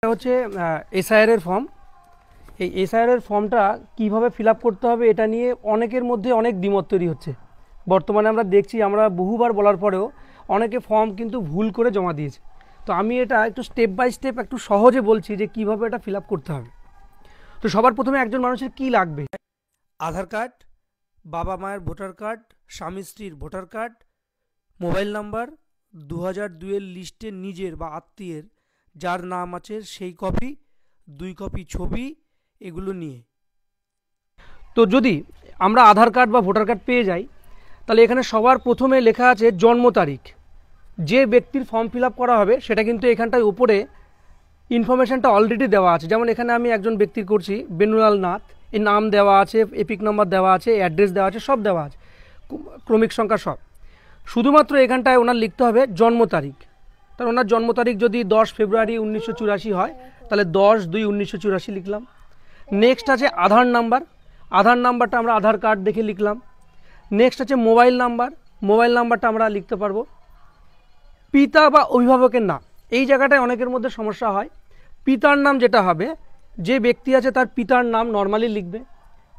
হচ্ছে এসআইআর এর ফর্ম। এই এসআইআর এর ফর্মটা কিভাবে ফিল আপ করতে হবে এটা নিয়ে অনেকের মধ্যে অনেক দ্বিমত তৈরি হচ্ছে। বর্তমানে আমরা দেখছি, আমরা বহুবার বলার পরেও অনেকে ফর্ম কিন্তু ভুল করে জমা দিয়েছে। তো আমি এটা একটু স্টেপ বাই স্টেপ একটু সহজে বলছি যে কিভাবে এটা ফিল আপ করতে হবে। তো সবার প্রথমে একজন মানুষের কি লাগবে? আধার কার্ড, বাবা মায়ের ভোটার কার্ড, স্বামী স্ত্রীর ভোটার কার্ড, মোবাইল নাম্বার, 2002-এর লিস্টে নিজের বা আত্মীয়ের যার নাম আছে সেই কপি, 2 কপি ছবি, এগুলো নিয়ে। তো যদি আমরা আধার কার্ড বা ভোটার কার্ড পেয়ে যাই, তাহলে এখানে সবার প্রথমে লেখা আছে জন্ম তারিখ। যে ব্যক্তির ফর্ম ফিল আপ করা হবে সেটা কিন্তু এখানটায় উপরে ইনফরমেশানটা অলরেডি দেওয়া আছে। যেমন এখানে আমি একজন ব্যক্তির করছি, বেনুলাল নাথ, এর নাম দেওয়া আছে, এপিক নম্বর দেওয়া আছে, অ্যাড্রেস দেওয়া আছে, সব দেওয়া আছে, ক্রমিক সংখ্যা সব। শুধুমাত্র এখানটায় ওনার লিখতে হবে জন্ম তারিখ। তাহলে ওনার জন্ম তারিখ যদি 10 ফেব্রুয়ারি 1984 হয়, তাহলে 10-2-1984 লিখলাম। নেক্সট আছে আধার নাম্বার। আধার নাম্বারটা আমরা আধার কার্ড দেখে লিখলাম। নেক্সট আছে মোবাইল নাম্বার। মোবাইল নাম্বারটা আমরা লিখতে পারবো। পিতা বা অভিভাবকের নাম, এই জায়গাটায় অনেকের মধ্যে সমস্যা হয়। পিতার নাম যেটা হবে, যে ব্যক্তি আছে তার পিতার নাম নর্মালি লিখবে।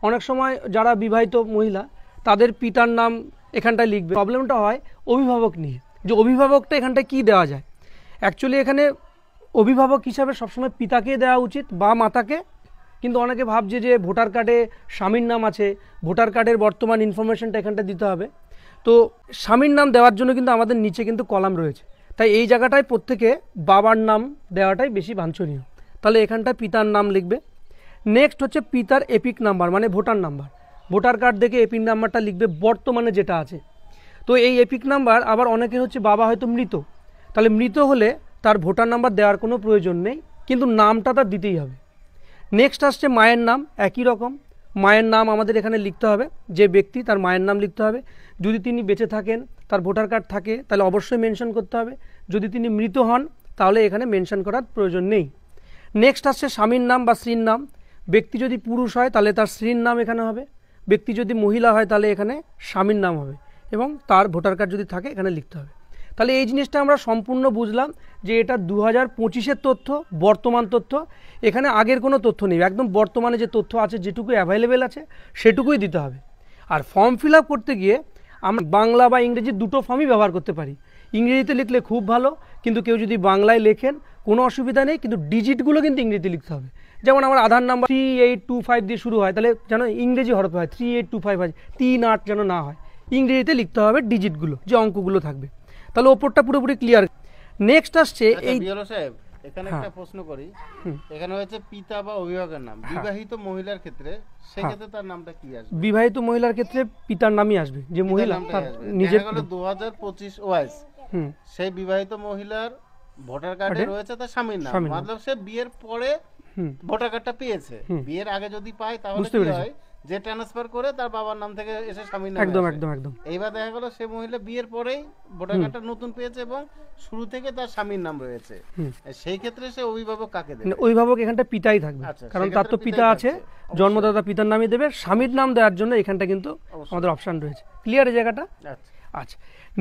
অনেক সময় যারা বিবাহিত মহিলা তাদের পিতার নাম এখানটায় লিখবে। প্রবলেমটা হয় অভিভাবক নিয়ে, যে অভিভাবকটা এখানটায় কী দেওয়া যায়। অ্যাকচুয়ালি এখানে অভিভাবক হিসাবে সবসময় পিতাকে দেওয়া উচিত বা মাতাকে, কিন্তু অনেকে ভাবছে যে ভোটার কার্ডে স্বামীর নাম আছে, ভোটার কার্ডের বর্তমান ইনফরমেশনটা এখানটা দিতে হবে। তো স্বামীর নাম দেওয়ার জন্য কিন্তু আমাদের নিচে কিন্তু কলাম রয়েছে, তাই এই জায়গাটায় প্রত্যেকে বাবার নাম দেওয়াটাই বেশি বাঞ্ছনীয়। তাহলে এখানটায় পিতার নাম লিখবে। নেক্সট হচ্ছে পিতার এপিক নাম্বার, মানে ভোটার নাম্বার। ভোটার কার্ড দেখে এপিক নাম্বারটা লিখবে বর্তমানে যেটা আছে। তো এই এপিক নাম্বার আবার অনেকের হচ্ছে বাবা হয়তো মৃত, তাহলে মৃত হলে তার ভোটার নাম্বার দেওয়ার কোনো প্রয়োজন নেই, কিন্তু নামটা তার দিতেই হবে। নেক্সট আসছে মায়ের নাম। একই রকম মায়ের নাম আমাদের এখানে লিখতে হবে। যে ব্যক্তি তার মায়ের নাম লিখতে হবে। যদি তিনি বেঁচে থাকেন, তার ভোটার কার্ড থাকে, তাহলে অবশ্যই মেনশন করতে হবে। যদি তিনি মৃত হন, তাহলে এখানে মেনশন করার প্রয়োজন নেই। নেক্সট আসছে স্বামীর নাম বা স্ত্রীর নাম। ব্যক্তি যদি পুরুষ হয় তাহলে তার স্ত্রীর নাম এখানে হবে, ব্যক্তি যদি মহিলা হয় তাহলে এখানে স্বামীর নাম হবে, এবং তার ভোটার কার্ড যদি থাকে এখানে লিখতে হবে। তাহলে এই জিনিসটা আমরা সম্পূর্ণ বুঝলাম যে এটা 2025-এর তথ্য, বর্তমান তথ্য। এখানে আগের কোনো তথ্য নেই, একদম বর্তমানে যে তথ্য আছে, যেটুকু অ্যাভেলেবেল আছে সেটুকুই দিতে হবে। আর ফর্ম ফিল আপ করতে গিয়ে আমরা বাংলা বা ইংরেজি দুটো ফর্মই ব্যবহার করতে পারি। ইংরেজিতে লিখলে খুব ভালো, কিন্তু কেউ যদি বাংলায় লেখেন কোনো অসুবিধা নেই, কিন্তু ডিজিটগুলো কিন্তু ইংরেজিতে লিখতে হবে। যেমন আমার আধার নাম্বার 3825 দিয়ে শুরু হয়, তাহলে যেন ইংরেজি হরফে হয়, 3825 হয়, 38 যেন না হয়, ইংরেজিতে লিখতে হবে ডিজিটগুলো, যে অঙ্কগুলো থাকবে। তাহলে ওপরটা পুরোপুরি ক্লিয়ার। নেক্সট আসছে এই বিএলও সাহেব, এখানে একটা প্রশ্ন করি। এখানে হচ্ছে পিতা বা অভিভাবকের নাম, বিবাহিত মহিলার ক্ষেত্রে সেক্ষেত্রে তার নামটা কি আসবে? বিবাহিত মহিলার ক্ষেত্রে পিতার নামই আসবে, যে মহিলা তার নিজের 2025 ওয়াইজ সেই বিবাহিত মহিলার ভোটার কার্ডে রয়েছে তার স্বামীর নাম, मतलब সে বিয়ের পরে ভোটার কার্ডটা পেয়েছে। বিয়ের আগে যদি পায় তাহলে কি হয়, যে ট্রান্সফার করে তার বাবার নাম থেকে এসে স্বামীর নাম। একদম একদম একদম। এইবার দেখা গেল সে মহিলা বিয়ের পরেই ভোটার কার্ডটা নতুন পেয়েছে এবং শুরু থেকে তার স্বামীর নাম রয়েছে, সেই ক্ষেত্রে সে অভিভাবক কাকে দেবে? অভিভাবক এখানটা পিতাই থাকবে, কারণ তার তো পিতা আছে, জন্মদাতা পিতার নামই দেবে। স্বামীর নাম দেওয়ার জন্য এখানটা কিন্তু আমাদের অপশন রয়েছে। ক্লিয়ার এই জায়গাটা? আচ্ছা,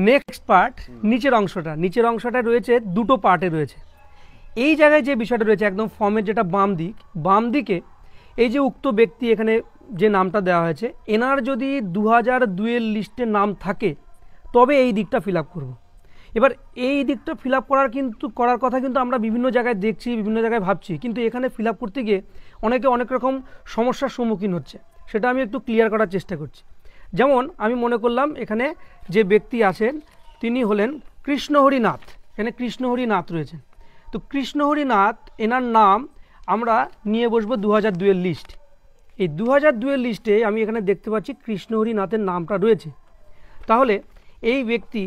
নেক্সট পার্ট, নিচের অংশটা। নিচের অংশটা রয়েছে দুটো পার্টে রয়েছে। এই জায়গায় যে বিষয়টা রয়েছে একদম ফর্মের যেটা বাম দিকে এই যে উক্ত ব্যক্তি এখানে যে নামটা দেওয়া হয়েছে, এনার যদি 2002-এর লিস্টে নাম থাকে তবে এই দিকটা ফিল আপ করবো। এবার এই দিকটা ফিল আপ করার কথা কিন্তু আমরা বিভিন্ন জায়গায় দেখছি, বিভিন্ন জায়গায় ভাবছি, কিন্তু এখানে ফিল আপ করতে গিয়ে অনেকে অনেক রকম সমস্যার সম্মুখীন হচ্ছে। সেটা আমি একটু ক্লিয়ার করার চেষ্টা করছি। যেমন আমি মনে করলাম এখানে যে ব্যক্তি আছেন তিনি হলেন কৃষ্ণহরি নাথ। এখানে কৃষ্ণহরি নাথ রয়েছেন। তো কৃষ্ণহরি নাথ এনার নাম আমরা নিয়ে বসবো 2002-এর লিস্ট। এই 2002-এর লিস্টে আমি এখানে দেখতে পাচ্ছি কৃষ্ণহরি নাথের নামটা রয়েছে। তাহলে এই ব্যক্তি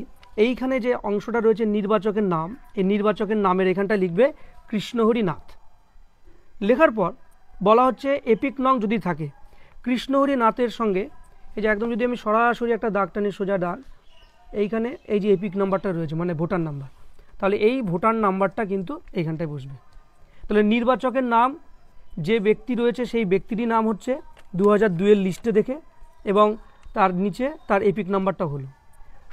এইখানে যে অংশটা রয়েছে নির্বাচকের নাম, এই নির্বাচকের নামের এখানটা লিখবে কৃষ্ণহরি নাথ। লেখার পর বলা হচ্ছে এপিক নং যদি থাকে কৃষ্ণহরি নাথের সঙ্গে, এই যে একদম যদি আমি সরাসরি একটা দাগ টানি, সোজা দাগ, এইখানে এই যে এপিক নাম্বারটা রয়েছে মানে ভোটার নাম্বার, তাহলে এই ভোটার নাম্বারটা কিন্তু এইখানটায় বসবে। তাহলে নির্বাচকের নাম যে ব্যক্তি রয়েছে সেই ব্যক্তিরই নাম হচ্ছে 2002-এর লিস্টে দেখে, এবং তার নিচে তার এপিক নাম্বারটা হলো।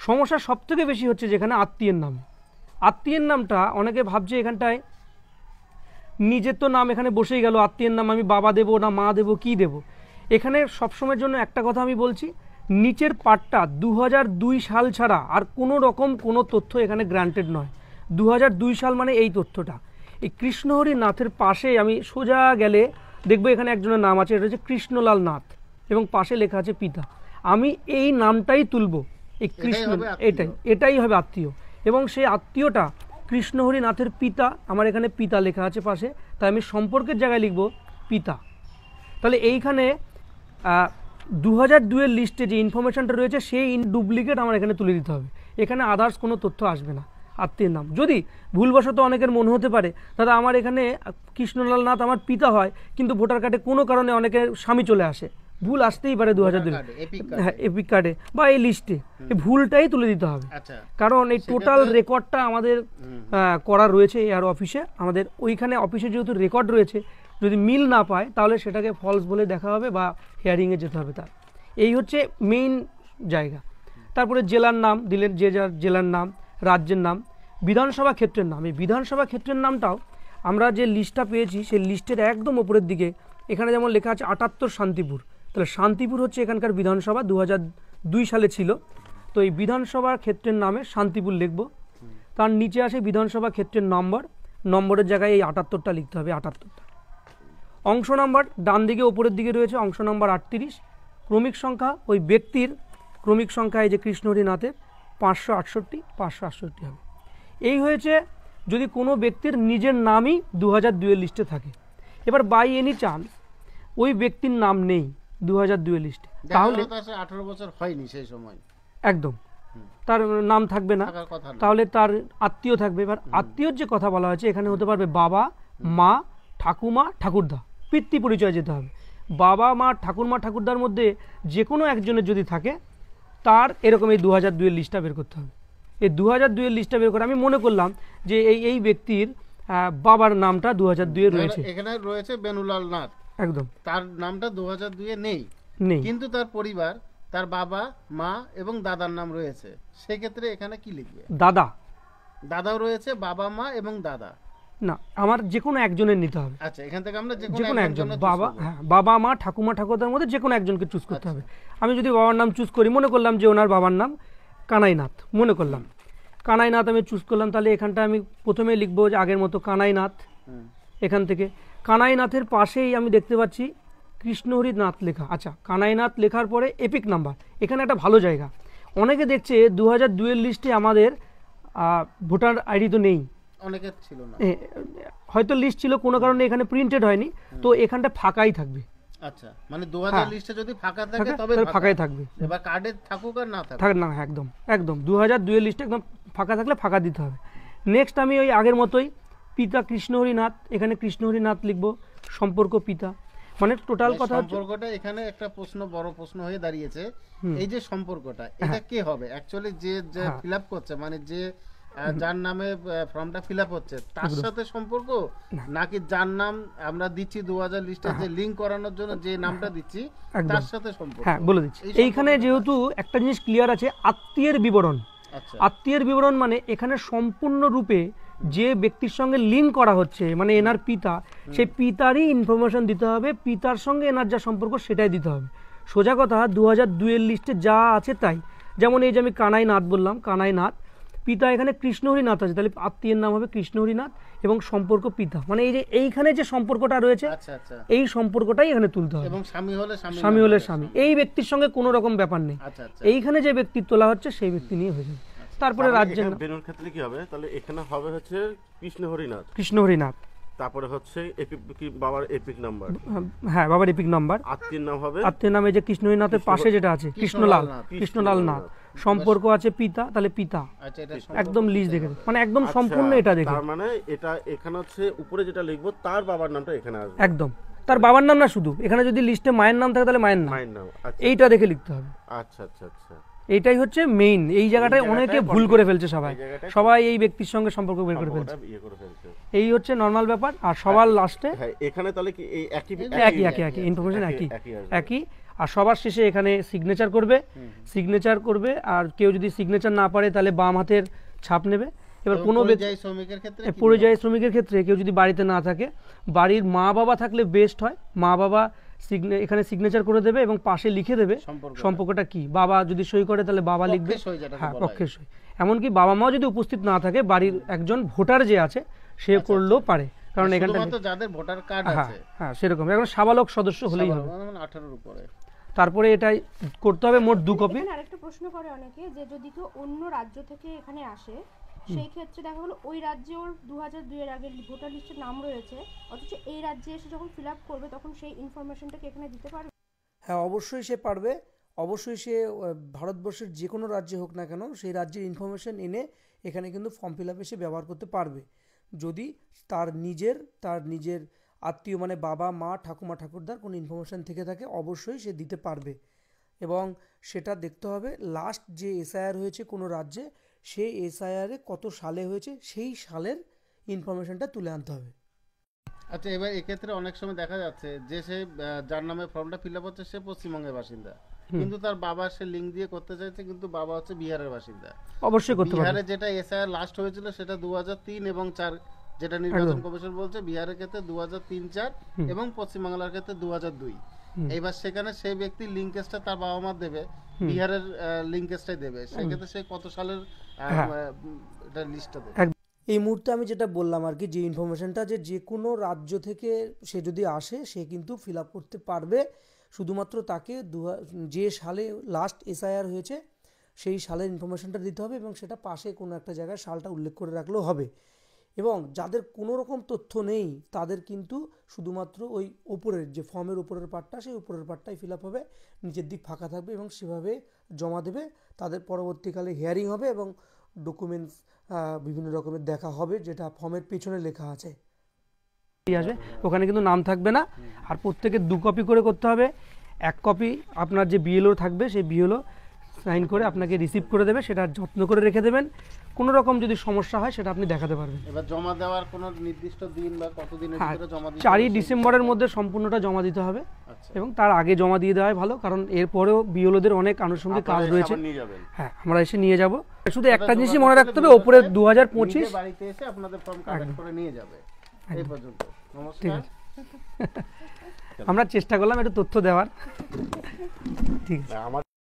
সমস্যা সবথেকে বেশি হচ্ছে যেখানে আত্মীয়ের নাম। আত্মীয়ের নামটা অনেকে ভাবছে এখানটায় নিজের তো নাম এখানে বসেই গেল, আত্মীয়ের নাম আমি বাবা দেবো না মা দেবো, কি দেবো। এখানে সবসময়ের জন্য একটা কথা আমি বলছি, নিচের পার্টটা 2002 সাল ছাড়া আর কোনো রকম কোনো তথ্য এখানে গ্রান্টেড নয়। 2002 সাল মানে এই তথ্যটা। এই কৃষ্ণহরি নাথের পাশে আমি সোজা গেলে দেখবো এখানে একজনের নাম আছে, এটা হচ্ছে কৃষ্ণলাল নাথ, এবং পাশে লেখা আছে পিতা। আমি এই নামটাই তুলব, এই কৃষ্ণ, এটাই হবে আত্মীয়, এবং সেই আত্মীয়টা কৃষ্ণহরি নাথের পিতা, আমার এখানে পিতা লেখা আছে পাশে, তাই আমি সম্পর্কের জায়গায় লিখব পিতা। তাহলে এইখানে 2002 এর লিস্টে যে ইনফরমেশনটা রয়েছে সেই ডুপ্লিকেট আমার এখানে তুলে দিতে হবে, এখানে আদার্স কোনো তথ্য আসবে না আত্মীয়ের নাম। যদি ভুলবশত অনেকের মনে হতে পারে দাদা আমার এখানে কৃষ্ণলাল নাথ আমার পিতা হয়, কিন্তু ভোটার কার্ডে কোনো কারণে অনেকের স্বামী চলে আসে, ভুল আসতেই পারে 2002, হ্যাঁ এপিক কার্ডে বা এই লিস্টে, এই ভুলটাই তুলে দিতে হবে। কারণ এই টোটাল রেকর্ডটা আমাদের করা রয়েছে এআর অফিসে, আমাদের ওইখানে অফিসে যেহেতু রেকর্ড রয়েছে, যদি মিল না পায় তাহলে সেটাকে ফলস বলে দেখা হবে বা হিয়ারিংয়ে যেতে হবে তার। এই হচ্ছে মেইন জায়গা। তারপরে জেলার নাম দিলেন, যে যার জেলার নাম, রাজ্যের নাম, বিধানসভা ক্ষেত্রের নাম। এই বিধানসভা ক্ষেত্রের নামটাও আমরা যে লিস্টটা পেয়েছি সেই লিস্টের একদম ওপরের দিকে এখানে যেমন লেখা আছে 78 শান্তিপুর, তাহলে শান্তিপুর হচ্ছে এখানকার বিধানসভা, 2002 সালে ছিল। তো এই বিধানসভা ক্ষেত্রের নামে শান্তিপুর লিখব, তার নিচে আসে বিধানসভা ক্ষেত্রের নম্বর, নম্বরের জায়গায় এই 78টা লিখতে হবে, 78টা। অংশ নাম্বার ডান দিকে ওপরের দিকে রয়েছে, অংশ নাম্বার 38। ক্রমিক সংখ্যা ওই ব্যক্তির ক্রমিক সংখ্যা এই যে কৃষ্ণহরি নাথের 568 হবে। এই হয়েছে যদি কোনো ব্যক্তির নিজের নামই 2002 এর লিস্টে থাকে। এবার বাই এনি চান্স ওই ব্যক্তির নাম নেই 2002 এর লিস্টে, তাহলে 18 বছর হয়নি সেই সময়, একদম তার নাম থাকবে না, তাহলে তার আত্মীয় থাকবে। এবার আত্মীয়র যে কথা বলা হয়েছে এখানে হতে পারবে বাবা, মা, ঠাকুমা, ঠাকুরদা, পিতৃ পরিচয় যেতে হবে। বাবা মা ঠাকুরমা ঠাকুরদার মধ্যে যে কোনো একজনের যদি থাকে তার এরকম এই 2002 এর লিস্টটা বের করতে হবে। এই 2002 এর লিস্টটা বের করে আমি মনে করলাম যে এই ব্যক্তির বাবার নামটা 2002 এ রয়েছে, এখানে রয়েছে বেনুলাল নাথ, একদম তার নামটা 2002 এ নেই, কিন্তু তার পরিবার, তার বাবা মা এবং দাদার নাম রয়েছে, সেক্ষেত্রে এখানে কি লিখবে? দাদাও রয়েছে, বাবা মা এবং দাদা না, আমার যে কোনো একজনের নিতে হবে। আচ্ছা, এখান থেকে আমরা যে কোনো একজন, বাবা মা ঠাকুমা ঠাকুরদার মধ্যে যে কোনো একজনকে চুজ করতে হবে। আমি যদি বাবার নাম চুজ করি, মনে করলাম যে ওনার বাবার নাম কানাইনাথ, মনে করলাম কানাইনাথ আমি চুজ করলাম, তাহলে এখানটা আমি প্রথমে লিখবো যে আগের মতো কানাইনাথ। এখান থেকে কানাইনাথের পাশেই আমি দেখতে পাচ্ছি কৃষ্ণহরি নাথ লেখা। আচ্ছা, কানাইনাথ লেখার পরে এপিক নাম্বার, এখানে একটা ভালো জায়গা। অনেকে দেখছে 2002 এর লিস্টে আমাদের ভোটার আইডি তো নেই, অনেকের ছিল না, হয়তো লিস্ট ছিল কোনো কারণে এখানে প্রিন্টেড হয়নি, তো এখানটা ফাঁকাই থাকবে। আচ্ছা, মানে 2000 লিস্টে যদি ফাঁকা থাকে তবে ফাঁকাই থাকবে, এবার কার্ডে থাকুক আর না থাকুক না, একদম একদম 2002 এর লিস্টে একদম ফাঁকা থাকলে ফাঁকা দিতে হবে। নেক্সট আমি ওই আগের মতোই পিতা কৃষ্ণহরি নাথ, এখানে কৃষ্ণহরি নাথ লিখবো, সম্পর্ক পিতা। মানে টোটাল কথা সম্পর্কটা এখানে একটা প্রশ্ন, বড় প্রশ্ন হয়ে দাঁড়িয়েছে, এই যে সম্পর্কটা এটা কে হবে অ্যাকচুয়ালি, যে ফিলআপ করছে, মানে যে যার নামে ফর্মটা ফিলআপ হচ্ছে তার সাথে সম্পর্ক, নাকি যার নাম আমরা দিচ্ছি 2000 লিস্টে যে লিংক করানোর জন্য যে নামটা দিচ্ছি তার সাথে সম্পর্ক? হ্যাঁ, বলে দিচ্ছি। এইখানে যেহেতু একটা জিনিস ক্লিয়ার আছে, আত্মীয়ের বিবরণ। আত্মীয়ের বিবরণ মানে এখানে সম্পূর্ণ রূপে যে ব্যক্তির সঙ্গে লিংক করা হচ্ছে, মানে এনার পিতা, সেই পিতারই ইনফরমেশন দিতে হবে, পিতার সঙ্গে এনার যা সম্পর্ক সেটাই দিতে হবে। সোজা কথা 2002 এর লিস্টে যা আছে তাই। যেমন এই যে আমি কানাইনাথ বললাম, কানাইনাথ, পিতা এখানে কৃষ্ণহরি নাথ আছে, তাহলে আত্মীয়ের নাম হবে কৃষ্ণহরি নাথ এবং সম্পর্ক পিতা। মানে এই যে এইখানে যে সম্পর্কটা রয়েছে এই সম্পর্কটাই এখানে তুলতে হবে, এবং স্বামী হলে স্বামী, এই ব্যক্তির সঙ্গে কোনো রকম ব্যাপার নেই। এইখানে যে ব্যক্তি তোলা হচ্ছে সেই ব্যক্তি নিয়ে হয়ে যাবে। তারপরে রাজ্যের বেনুর ক্ষেত্রে কি হবে? তাহলে এখানে হবে হচ্ছে কৃষ্ণহরি নাথ, তারপরে হচ্ছে বাবার এপিক নাম্বার, হ্যাঁ বাবার এপিক নাম্বার। আত্মীয়ের নাম হবে, আত্মীয়ের নামে যে কৃষ্ণহরি নাথের পাশে যেটা আছে কৃষ্ণলাল নাথ, সম্পর্ক আছে পিতা, তাহলে পিতা একদম লিস্ট দেখে, মানে একদম সম্পূর্ণ এটা দেখে। তার মানে এটা এখানে হচ্ছে উপরে যেটা লিখবো তার বাবার নামটা এখানে আসবে, একদম তার বাবার নাম না, শুধু এখানে যদি লিস্টে মায়ের নাম থাকে তাহলে মায়ের নাম, এইটা দেখে লিখতে হবে। আচ্ছা আচ্ছা আচ্ছা, এইটাই হচ্ছে মেইন। এই জায়গাটায় অনেকে ভুল করে ফেলছে, সবাই এই ব্যক্তির সঙ্গে সম্পর্ক বের করে ফেলছে, এই হচ্ছে নর্মাল ব্যাপার। আর সবার লাস্টে এখানে তাহলে কি এই একই ইনফরমেশন একই, আর সবার শেষে এখানে সিগনেচার করবে। আর কেউ যদি সিগনেচার না পারে তাহলে বাম হাতের ছাপ নেবে এবার কোনো পরিযায়ী শ্রমিকের ক্ষেত্রে পরিযায়ী শ্রমিকের ক্ষেত্রে কেউ যদি বাড়িতে না থাকে, বাড়ির মা বাবা থাকলে বেস্ট হয়। মা বাবা এখানে সিগনেচার করে দেবে এবং পাশে লিখে দেবে সম্পর্কটা কি। বাবা যদি সই করে তাহলে বাবা লিখবে, হ্যাঁ পক্ষের সই। এমনকি বাবা মাও যদি উপস্থিত না থাকে, বাড়ির একজন ভোটার যে আছে সে করলেও পারে, কারণ এখানটা যাদের ভোটার কার্ড আছে, হ্যাঁ সেরকম এখন সাবালক সদস্য হলেই হবে, 18 উপরে। তারপরে এটাই করতে হবে মোট 2 কপি। আরেকটা প্রশ্ন করে অনেকে যে যদি কেউ অন্য রাজ্য থেকে এখানে আসে, সেই ক্ষেত্রে দেখা হলো ওই রাজ্যে ওর 2002 এর আগের ভোটার লিস্টে নাম রয়েছে, অথচ এই রাজ্যে এসে যখন ফিল আপ করবে তখন সেই ইনফরমেশনটাকে এখানে দিতে পারবে? হ্যাঁ অবশ্যই সে পারবে। অবশ্যই সে ভারতবর্ষের যে কোনো রাজ্যে হোক না কেন, সেই রাজ্যের ইনফরমেশন এনে এখানে কিন্তু ফর্ম ফিল আপে সে ব্যবহার করতে পারবে। যদি তার নিজের আত্মীয় মানে বাবা মা ঠাকুমা ঠাকুরদার কোনো ইনফরমেশান থেকে থাকে, অবশ্যই সে দিতে পারবে। এবং সেটা দেখতে হবে লাস্ট যে এসআইআর হয়েছে কোনো রাজ্যে, সেই এসআইআরে কত সালে হয়েছে সেই সালের ইনফরমেশনটা তুলে আনতে হবে। আচ্ছা, এবার এক্ষেত্রে অনেক সময় দেখা যাচ্ছে যে সে যার নামে ফর্মটা ফিল আপ হচ্ছে সে পশ্চিমবঙ্গের বাসিন্দা, কিন্তু তার বাবা সে লিঙ্ক দিয়ে করতে চাইছে, কিন্তু বাবা হচ্ছে বিহারের বাসিন্দা। অবশ্যই করতে পারবে। বিহারে যেটা এসআইআর লাস্ট হয়েছিল সেটা 2003 এবং 4, যেটা নির্বাচন কমিশন বলছে বিহারের ক্ষেত্রে 2003-4 এবং পশ্চিমবাংলার ক্ষেত্রে 2002। এইবার সেখানে সেই ব্যক্তি লিঙ্কেজটা তার বাবা মা দেবে, বিহারের লিঙ্কেজটাই দেবে, সেক্ষেত্রে সে কত সালের এটা লিস্টটা দেবে। এই মুহূর্তে আমি যেটা বললাম আর কি, যে ইনফরমেশনটা যে কোনো রাজ্য থেকে সে যদি আসে সে কিন্তু ফিল আপ করতে পারবে। শুধুমাত্র তাকে যে সালে লাস্ট এসআইআর হয়েছে সেই সালের ইনফরমেশনটা দিতে হবে, এবং সেটা পাশে কোনো একটা জায়গায় সালটা উল্লেখ করে রাখলেও হবে। এবং যাদের কোনো রকম তথ্য নেই তাদের কিন্তু শুধুমাত্র ওই ওপরের যে ফর্মের উপরের পার্টটা, সেই উপরের পার্টটাই ফিল আপ হবে, নিচের দিক ফাঁকা থাকবে এবং সেভাবে জমা দেবে। তাদের পরবর্তীকালে হিয়ারিং হবে এবং ডকুমেন্টস বিভিন্ন রকমের দেখা হবে, যেটা ফর্মের পেছনে লেখা আছে আসবে, ওখানে কিন্তু নাম থাকবে না। আর প্রত্যেকের 2 কপি করে করতে হবে। 1 কপি আপনার যে বিএলও থাকবে সেই বিএলও সাইন করে আপনাকে রিসিভ করে দেবে, সেটা যত্ন করে রেখে দেবেন। কোনো রকম যদি সমস্যা হয় সেটা আপনি দেখাতে পারবেন। এবার জমা দেওয়ার কোনো নির্দিষ্ট দিন বা কতদিনের ভিতরে জমা দিতে হবে? 4ই ডিসেম্বরের মধ্যে সম্পূর্ণটা জমা দিতে হবে। এবং তার আগে জমা দিয়ে দেওয়াই ভালো, কারণ এরপরেও বিএলওদের অনেক আনুষঙ্গিক কাজ রয়েছে। হ্যাঁ, আমরা এসে নিয়ে যাব। শুধু একটা জিনিসই মনে রাখতে হবে, ওপরে 2025 বাড়িতে এসে আপনাদের ফর্ম কালেক্ট করে নিয়ে যাবে। এই পর্যন্ত নমস্কার। ঠিক আছে, আমরা চেষ্টা করলাম একটু তথ্য দেওয়ার। ঠিক আছে।